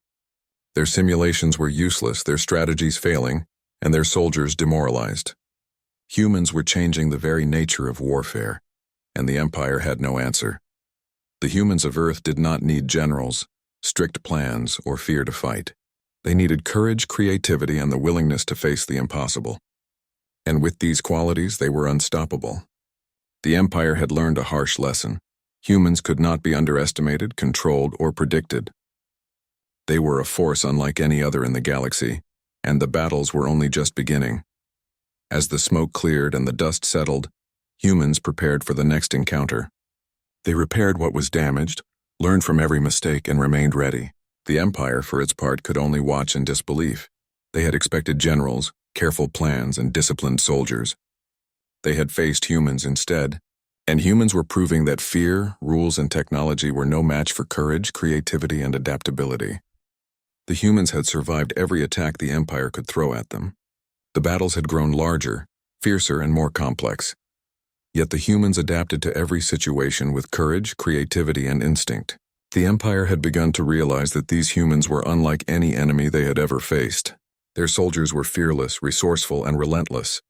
Their simulations were useless, their strategies failing, and their soldiers demoralized. Humans were changing the very nature of warfare, and the Empire had no answer. The humans of Earth did not need generals, strict plans, or fear to fight. They needed courage, creativity, and the willingness to face the impossible. And with these qualities, they were unstoppable. The Empire had learned a harsh lesson. Humans could not be underestimated, controlled, or predicted. They were a force unlike any other in the galaxy, and the battles were only just beginning. As the smoke cleared and the dust settled, humans prepared for the next encounter. They repaired what was damaged, learned from every mistake, and remained ready. The Empire, for its part, could only watch in disbelief. They had expected generals, careful plans, and disciplined soldiers. They had faced humans instead, and humans were proving that fear, rules, and technology were no match for courage, creativity, and adaptability. The humans had survived every attack the Empire could throw at them. The battles had grown larger, fiercer, and more complex. Yet the humans adapted to every situation with courage, creativity, and instinct. The Empire had begun to realize that these humans were unlike any enemy they had ever faced. Their soldiers were fearless, resourceful, and relentless.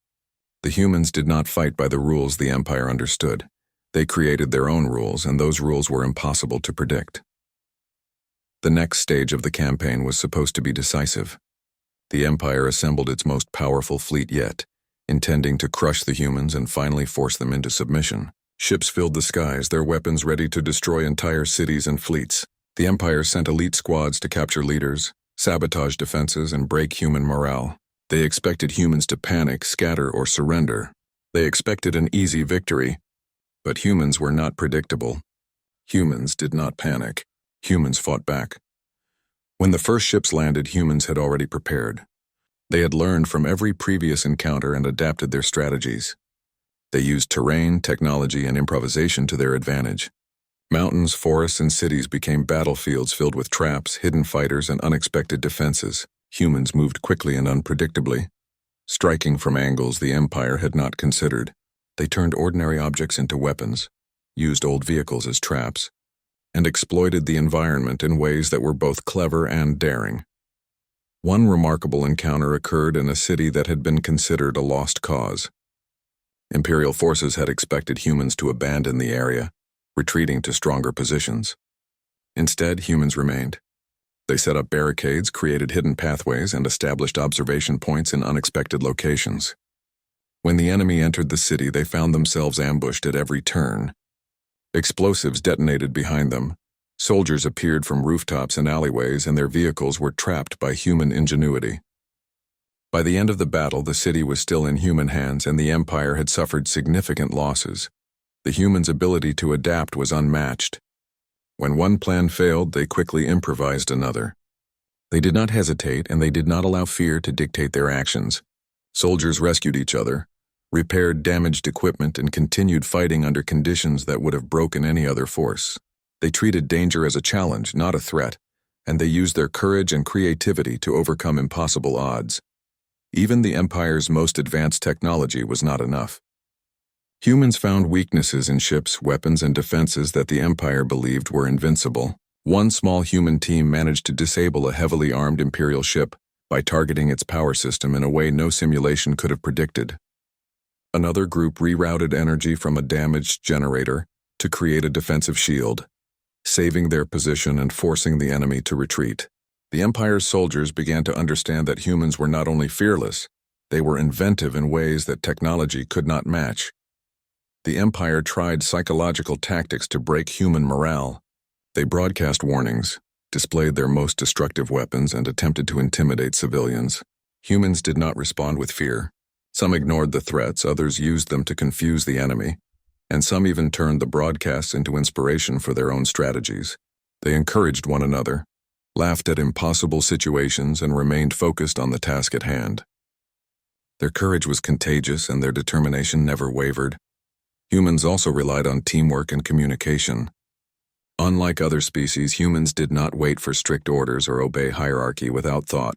The humans did not fight by the rules the Empire understood. They created their own rules, and those rules were impossible to predict. The next stage of the campaign was supposed to be decisive. The Empire assembled its most powerful fleet yet, intending to crush the humans and finally force them into submission. Ships filled the skies, their weapons ready to destroy entire cities and fleets. The Empire sent elite squads to capture leaders, sabotage defenses, and break human morale. They expected humans to panic, scatter, or surrender. They expected an easy victory. But humans were not predictable. Humans did not panic. Humans fought back. When the first ships landed, humans had already prepared. They had learned from every previous encounter and adapted their strategies. They used terrain, technology, and improvisation to their advantage. Mountains, forests, and cities became battlefields filled with traps, hidden fighters, and unexpected defenses. Humans moved quickly and unpredictably, striking from angles the Empire had not considered. They turned ordinary objects into weapons, used old vehicles as traps, and exploited the environment in ways that were both clever and daring. One remarkable encounter occurred in a city that had been considered a lost cause. Imperial forces had expected humans to abandon the area, retreating to stronger positions. Instead, humans remained. They set up barricades, created hidden pathways, and established observation points in unexpected locations. When the enemy entered the city, they found themselves ambushed at every turn. Explosives detonated behind them. Soldiers appeared from rooftops and alleyways, and their vehicles were trapped by human ingenuity. By the end of the battle, the city was still in human hands, and the Empire had suffered significant losses. The humans' ability to adapt was unmatched. When one plan failed, they quickly improvised another. They did not hesitate, and they did not allow fear to dictate their actions. Soldiers rescued each other, repaired damaged equipment, and continued fighting under conditions that would have broken any other force. They treated danger as a challenge, not a threat, and they used their courage and creativity to overcome impossible odds. Even the Empire's most advanced technology was not enough. Humans found weaknesses in ships, weapons, and defenses that the Empire believed were invincible. One small human team managed to disable a heavily armed Imperial ship by targeting its power system in a way no simulation could have predicted. Another group rerouted energy from a damaged generator to create a defensive shield, saving their position and forcing the enemy to retreat. The Empire's soldiers began to understand that humans were not only fearless, they were inventive in ways that technology could not match. The Empire tried psychological tactics to break human morale. They broadcast warnings, displayed their most destructive weapons, and attempted to intimidate civilians. Humans did not respond with fear. Some ignored the threats, others used them to confuse the enemy, and some even turned the broadcasts into inspiration for their own strategies. They encouraged one another, laughed at impossible situations, and remained focused on the task at hand. Their courage was contagious, and their determination never wavered. Humans also relied on teamwork and communication. Unlike other species, humans did not wait for strict orders or obey hierarchy without thought.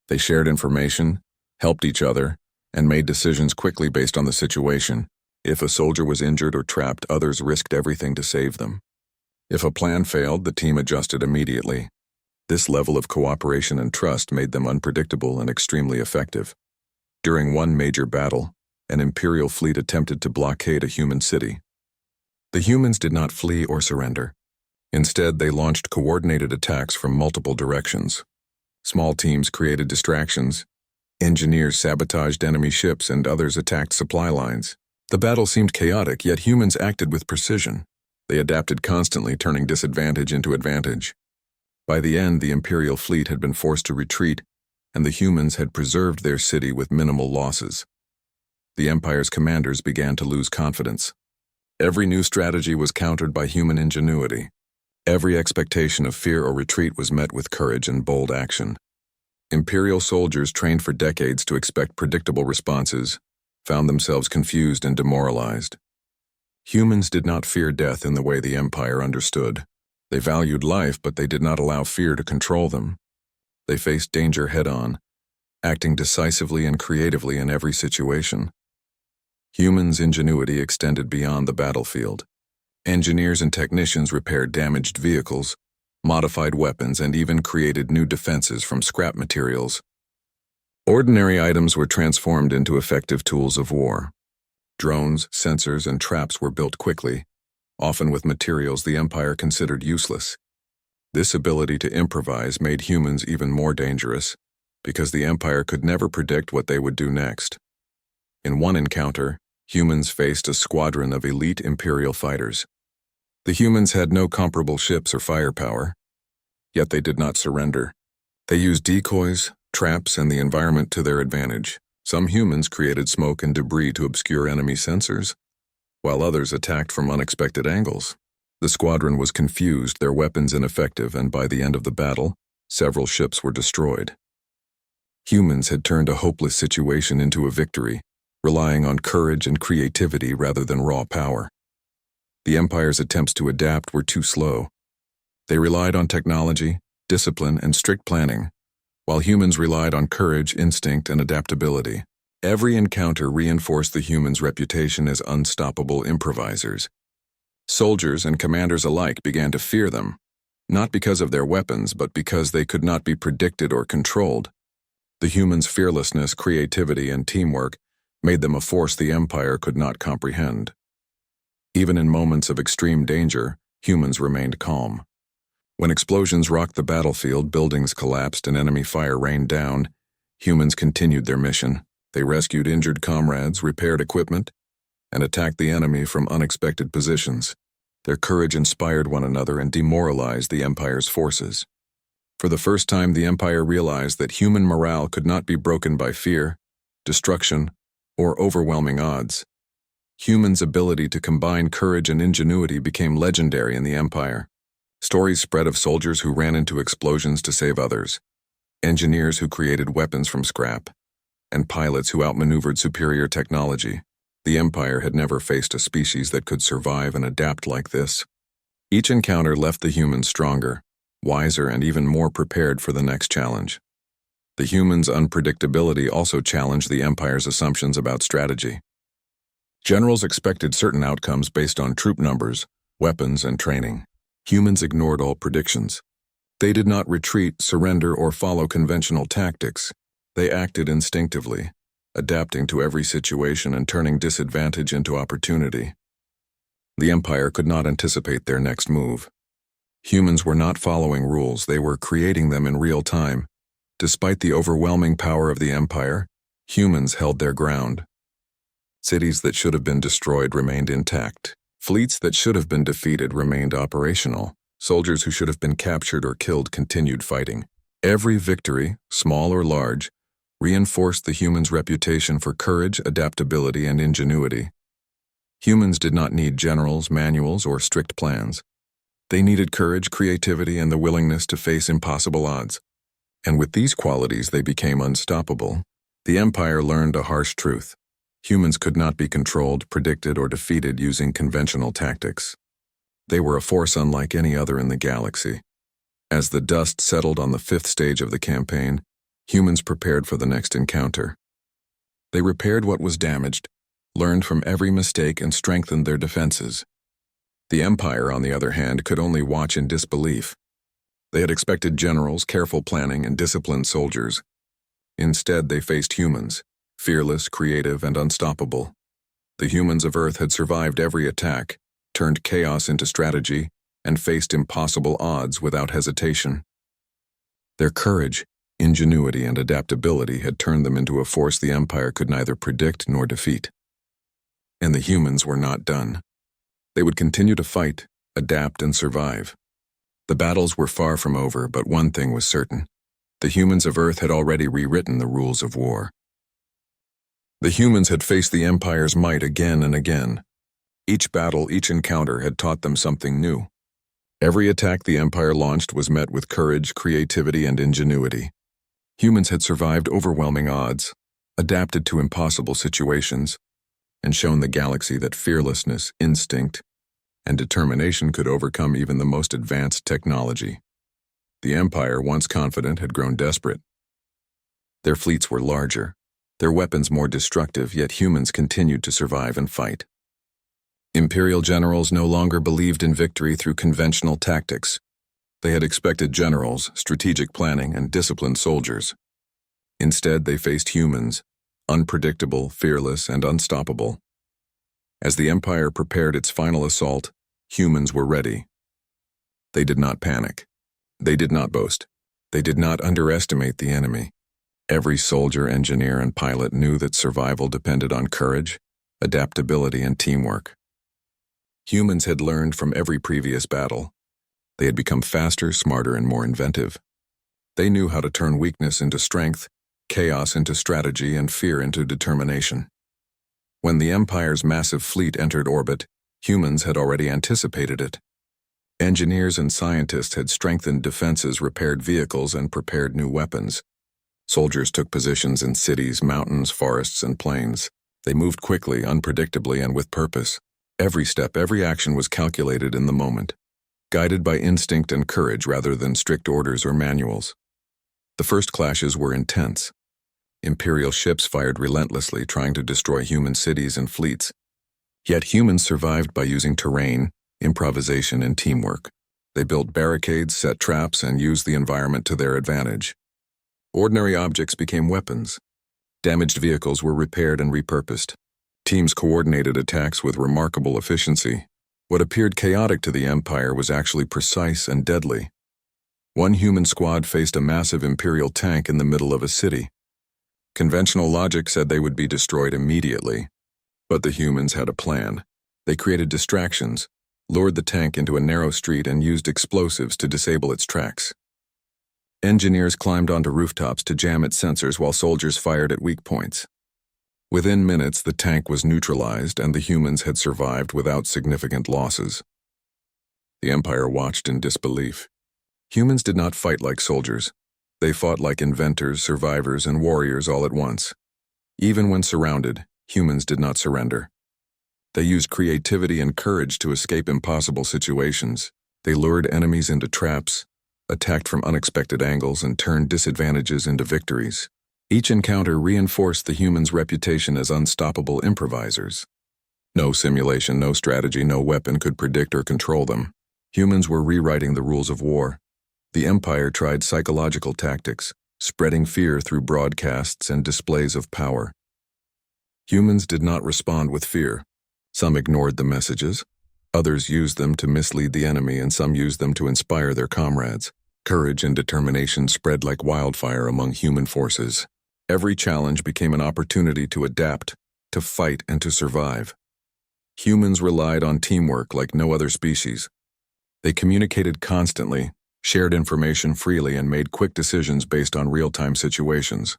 They shared information, helped each other, and made decisions quickly based on the situation. If a soldier was injured or trapped, others risked everything to save them. If a plan failed, the team adjusted immediately. This level of cooperation and trust made them unpredictable and extremely effective. During one major battle, an Imperial fleet attempted to blockade a human city. The humans did not flee or surrender. Instead, they launched coordinated attacks from multiple directions. Small teams created distractions. Engineers sabotaged enemy ships and others attacked supply lines. The battle seemed chaotic, yet humans acted with precision. They adapted constantly, turning disadvantage into advantage. By the end, the Imperial fleet had been forced to retreat, and the humans had preserved their city with minimal losses. The Empire's commanders began to lose confidence. Every new strategy was countered by human ingenuity. Every expectation of fear or retreat was met with courage and bold action. Imperial soldiers trained for decades to expect predictable responses found themselves confused and demoralized. Humans did not fear death in the way the Empire understood. They valued life, but they did not allow fear to control them. They faced danger head-on, acting decisively and creatively in every situation. Humans' ingenuity extended beyond the battlefield. Engineers and technicians repaired damaged vehicles, modified weapons, and even created new defenses from scrap materials. Ordinary items were transformed into effective tools of war. Drones, sensors, and traps were built quickly, often with materials the Empire considered useless. This ability to improvise made humans even more dangerous, because the Empire could never predict what they would do next. In one encounter, humans faced a squadron of elite Imperial fighters. The humans had no comparable ships or firepower, yet they did not surrender. They used decoys, traps, and the environment to their advantage. Some humans created smoke and debris to obscure enemy sensors, while others attacked from unexpected angles. The squadron was confused, their weapons ineffective, and by the end of the battle, several ships were destroyed. Humans had turned a hopeless situation into a victory, relying on courage and creativity rather than raw power. The Empire's attempts to adapt were too slow. They relied on technology, discipline, and strict planning, while humans relied on courage, instinct, and adaptability. Every encounter reinforced the humans' reputation as unstoppable improvisers. Soldiers and commanders alike began to fear them, not because of their weapons, but because they could not be predicted or controlled. The humans' fearlessness, creativity, and teamwork made them a force the Empire could not comprehend. Even in moments of extreme danger, humans remained calm. When explosions rocked the battlefield, buildings collapsed, and enemy fire rained down, humans continued their mission. They rescued injured comrades, repaired equipment, and attacked the enemy from unexpected positions. Their courage inspired one another and demoralized the Empire's forces. For the first time, the Empire realized that human morale could not be broken by fear, destruction, or overwhelming odds. Humans' ability to combine courage and ingenuity became legendary in the Empire. Stories spread of soldiers who ran into explosions to save others, engineers who created weapons from scrap, and pilots who outmaneuvered superior technology. The Empire had never faced a species that could survive and adapt like this. Each encounter left the humans stronger, wiser, and even more prepared for the next challenge. The humans' unpredictability also challenged the Empire's assumptions about strategy. Generals expected certain outcomes based on troop numbers, weapons, and training. Humans ignored all predictions. They did not retreat, surrender, or follow conventional tactics. They acted instinctively, adapting to every situation and turning disadvantage into opportunity. The Empire could not anticipate their next move. Humans were not following rules, they were creating them in real time. Despite the overwhelming power of the Empire, humans held their ground. Cities that should have been destroyed remained intact. Fleets that should have been defeated remained operational. Soldiers who should have been captured or killed continued fighting. Every victory, small or large, reinforced the humans' reputation for courage, adaptability, and ingenuity. Humans did not need generals, manuals, or strict plans. They needed courage, creativity, and the willingness to face impossible odds. And with these qualities, they became unstoppable. The Empire learned a harsh truth. Humans could not be controlled, predicted, or defeated using conventional tactics. They were a force unlike any other in the galaxy. As the dust settled on the 5th stage of the campaign, humans prepared for the next encounter. They repaired what was damaged, learned from every mistake, and strengthened their defenses. The Empire, on the other hand, could only watch in disbelief. They had expected generals, careful planning, and disciplined soldiers. Instead, they faced humans, fearless, creative, and unstoppable. The humans of Earth had survived every attack, turned chaos into strategy, and faced impossible odds without hesitation. Their courage, ingenuity, and adaptability had turned them into a force the Empire could neither predict nor defeat. And the humans were not done. They would continue to fight, adapt, and survive. The battles were far from over, but one thing was certain. The humans of Earth had already rewritten the rules of war. The humans had faced the Empire's might again and again. Each battle, each encounter had taught them something new. Every attack the Empire launched was met with courage, creativity, and ingenuity. Humans had survived overwhelming odds, adapted to impossible situations, and shown the galaxy that fearlessness, instinct, and determination could overcome even the most advanced technology. The Empire, once confident, had grown desperate. Their fleets were larger, their weapons more destructive, yet humans continued to survive and fight. Imperial generals no longer believed in victory through conventional tactics. They had expected generals, strategic planning, and disciplined soldiers. Instead, they faced humans, unpredictable, fearless, and unstoppable. As the Empire prepared its final assault, humans were ready. They did not panic. They did not boast. They did not underestimate the enemy. Every soldier, engineer, and pilot knew that survival depended on courage, adaptability, and teamwork. Humans had learned from every previous battle. They had become faster, smarter, and more inventive. They knew how to turn weakness into strength, chaos into strategy, and fear into determination. When the Empire's massive fleet entered orbit, humans had already anticipated it. Engineers and scientists had strengthened defenses, repaired vehicles, and prepared new weapons. Soldiers took positions in cities, mountains, forests, and plains. They moved quickly, unpredictably, and with purpose. Every step, every action was calculated in the moment, guided by instinct and courage rather than strict orders or manuals. The first clashes were intense. Imperial ships fired relentlessly, trying to destroy human cities and fleets. Yet humans survived by using terrain, improvisation, and teamwork. They built barricades, set traps, and used the environment to their advantage. Ordinary objects became weapons. Damaged vehicles were repaired and repurposed. Teams coordinated attacks with remarkable efficiency. What appeared chaotic to the Empire was actually precise and deadly. One human squad faced a massive Imperial tank in the middle of a city. Conventional logic said they would be destroyed immediately. But the humans had a plan. They created distractions, lured the tank into a narrow street, and used explosives to disable its tracks. Engineers climbed onto rooftops to jam its sensors while soldiers fired at weak points. Within minutes, the tank was neutralized and the humans had survived without significant losses. The Empire watched in disbelief. Humans did not fight like soldiers. They fought like inventors, survivors, and warriors all at once. Even when surrounded, humans did not surrender. They used creativity and courage to escape impossible situations. They lured enemies into traps, attacked from unexpected angles, and turned disadvantages into victories. Each encounter reinforced the humans' reputation as unstoppable improvisers. No simulation, no strategy, no weapon could predict or control them. Humans were rewriting the rules of war. The Empire tried psychological tactics, spreading fear through broadcasts and displays of power. Humans did not respond with fear. Some ignored the messages. Others used them to mislead the enemy, and some used them to inspire their comrades. Courage and determination spread like wildfire among human forces. Every challenge became an opportunity to adapt, to fight, and to survive. Humans relied on teamwork like no other species. They communicated constantly, shared information freely, and made quick decisions based on real-time situations.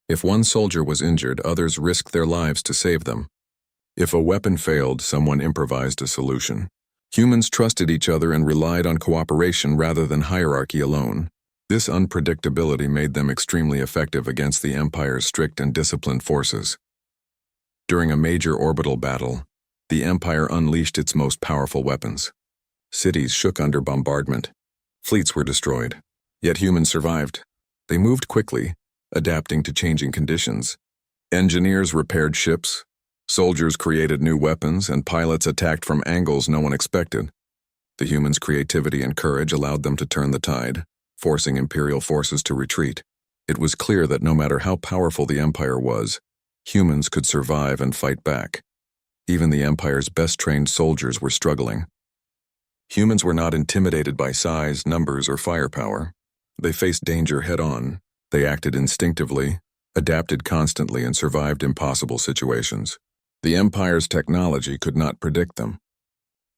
If one soldier was injured, others risked their lives to save them. If a weapon failed, someone improvised a solution. Humans trusted each other and relied on cooperation rather than hierarchy alone. This unpredictability made them extremely effective against the Empire's strict and disciplined forces. During a major orbital battle, the Empire unleashed its most powerful weapons. Cities shook under bombardment. Fleets were destroyed. Yet humans survived. They moved quickly, adapting to changing conditions. Engineers repaired ships, soldiers created new weapons, and pilots attacked from angles no one expected. The humans' creativity and courage allowed them to turn the tide, forcing Imperial forces to retreat. It was clear that no matter how powerful the Empire was, humans could survive and fight back. Even the Empire's best-trained soldiers were struggling. Humans were not intimidated by size, numbers, or firepower. They faced danger head-on. They acted instinctively, adapted constantly, and survived impossible situations. The Empire's technology could not predict them.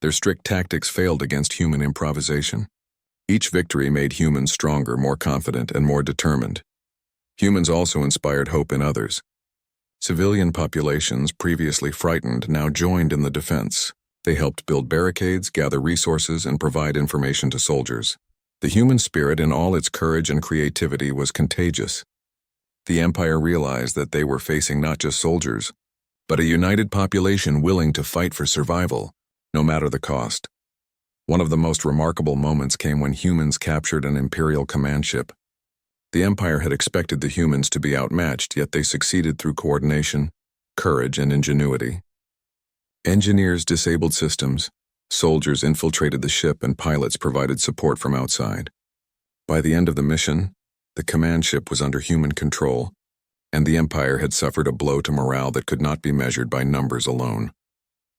Their strict tactics failed against human improvisation. Each victory made humans stronger, more confident, and more determined. Humans also inspired hope in others. Civilian populations, previously frightened, now joined in the defense. They helped build barricades, gather resources, and provide information to soldiers. The human spirit, in all its courage and creativity, was contagious. The Empire realized that they were facing not just soldiers, but a united population willing to fight for survival, no matter the cost. One of the most remarkable moments came when humans captured an Imperial command ship. The Empire had expected the humans to be outmatched, yet they succeeded through coordination, courage, and ingenuity. Engineers disabled systems, soldiers infiltrated the ship, and pilots provided support from outside. By the end of the mission, the command ship was under human control, and the Empire had suffered a blow to morale that could not be measured by numbers alone.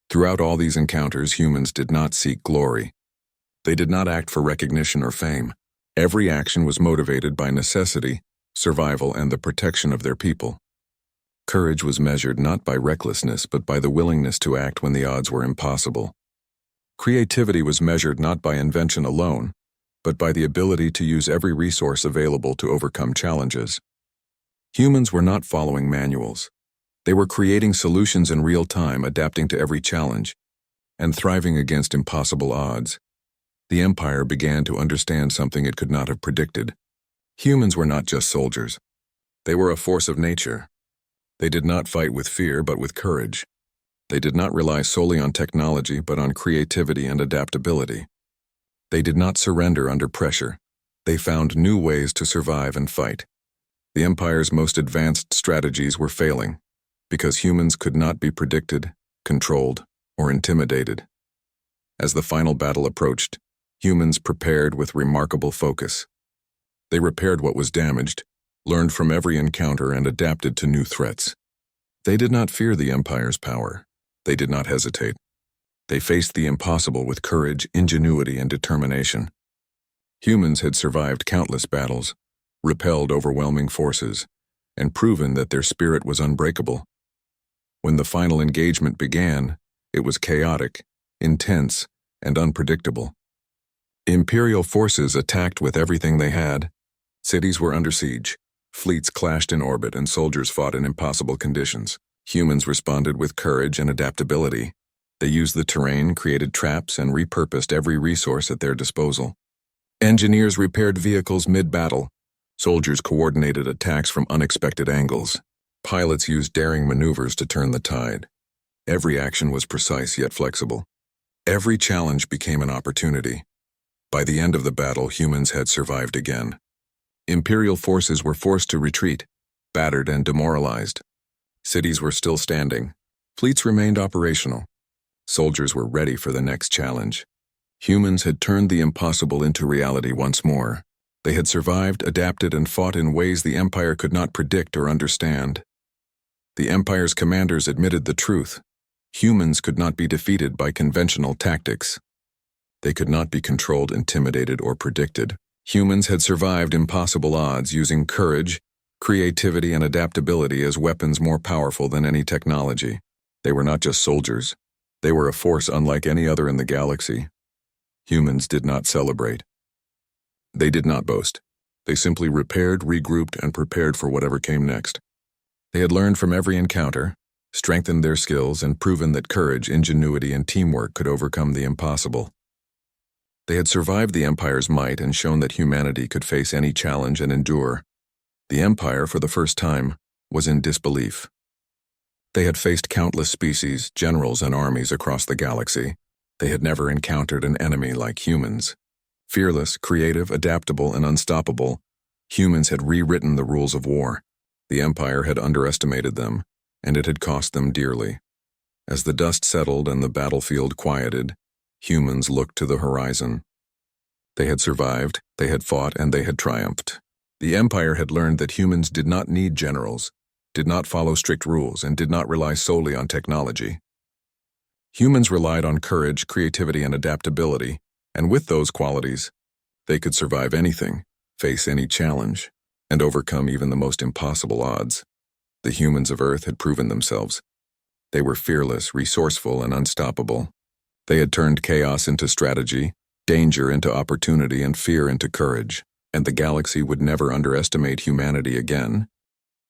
Throughout all these encounters, humans did not seek glory. They did not act for recognition or fame. Every action was motivated by necessity, survival, and the protection of their people. Courage was measured not by recklessness but by the willingness to act when the odds were impossible. Creativity was measured not by invention alone, but by the ability to use every resource available to overcome challenges. Humans were not following manuals. They were creating solutions in real time, adapting to every challenge, and thriving against impossible odds. The Empire began to understand something it could not have predicted. Humans were not just soldiers. They were a force of nature. They did not fight with fear but with courage. They did not rely solely on technology but on creativity and adaptability. They did not surrender under pressure. They found new ways to survive and fight. The Empire's most advanced strategies were failing because humans could not be predicted, controlled, or intimidated. As the final battle approached, humans prepared with remarkable focus. They repaired what was damaged, learned from every encounter, and adapted to new threats. They did not fear the Empire's power. They did not hesitate. They faced the impossible with courage, ingenuity, and determination. Humans had survived countless battles, repelled overwhelming forces, and proven that their spirit was unbreakable. When the final engagement began, it was chaotic, intense, and unpredictable. Imperial forces attacked with everything they had. Cities were under siege, fleets clashed in orbit, and soldiers fought in impossible conditions. Humans responded with courage and adaptability. They used the terrain, created traps, and repurposed every resource at their disposal. Engineers repaired vehicles mid-battle. Soldiers coordinated attacks from unexpected angles. Pilots used daring maneuvers to turn the tide. Every action was precise yet flexible. Every challenge became an opportunity. By the end of the battle, humans had survived again. Imperial forces were forced to retreat, battered and demoralized. Cities were still standing. Fleets remained operational. Soldiers were ready for the next challenge. Humans had turned the impossible into reality once more. They had survived, adapted, and fought in ways the Empire could not predict or understand. The Empire's commanders admitted the truth. Humans could not be defeated by conventional tactics. They could not be controlled, intimidated, or predicted. Humans had survived impossible odds using courage, creativity, and adaptability as weapons more powerful than any technology. They were not just soldiers. They were a force unlike any other in the galaxy. Humans did not celebrate. They did not boast. They simply repaired, regrouped, and prepared for whatever came next. They had learned from every encounter, strengthened their skills, and proven that courage, ingenuity, and teamwork could overcome the impossible. They had survived the Empire's might and shown that humanity could face any challenge and endure. The Empire, for the first time, was in disbelief. They had faced countless species, generals, and armies across the galaxy. They had never encountered an enemy like humans. Fearless, creative, adaptable, and unstoppable, humans had rewritten the rules of war. The Empire had underestimated them, and it had cost them dearly. As the dust settled and the battlefield quieted, Humans looked to the horizon. They had survived, they had fought, and they had triumphed. The Empire had learned that humans did not need generals, did not follow strict rules, and did not rely solely on technology. Humans relied on courage, creativity, and adaptability, and with those qualities, they could survive anything, face any challenge, and overcome even the most impossible odds. The humans of Earth had proven themselves. They were fearless, resourceful, and unstoppable. They had turned chaos into strategy, danger into opportunity, and fear into courage, and the galaxy would never underestimate humanity again,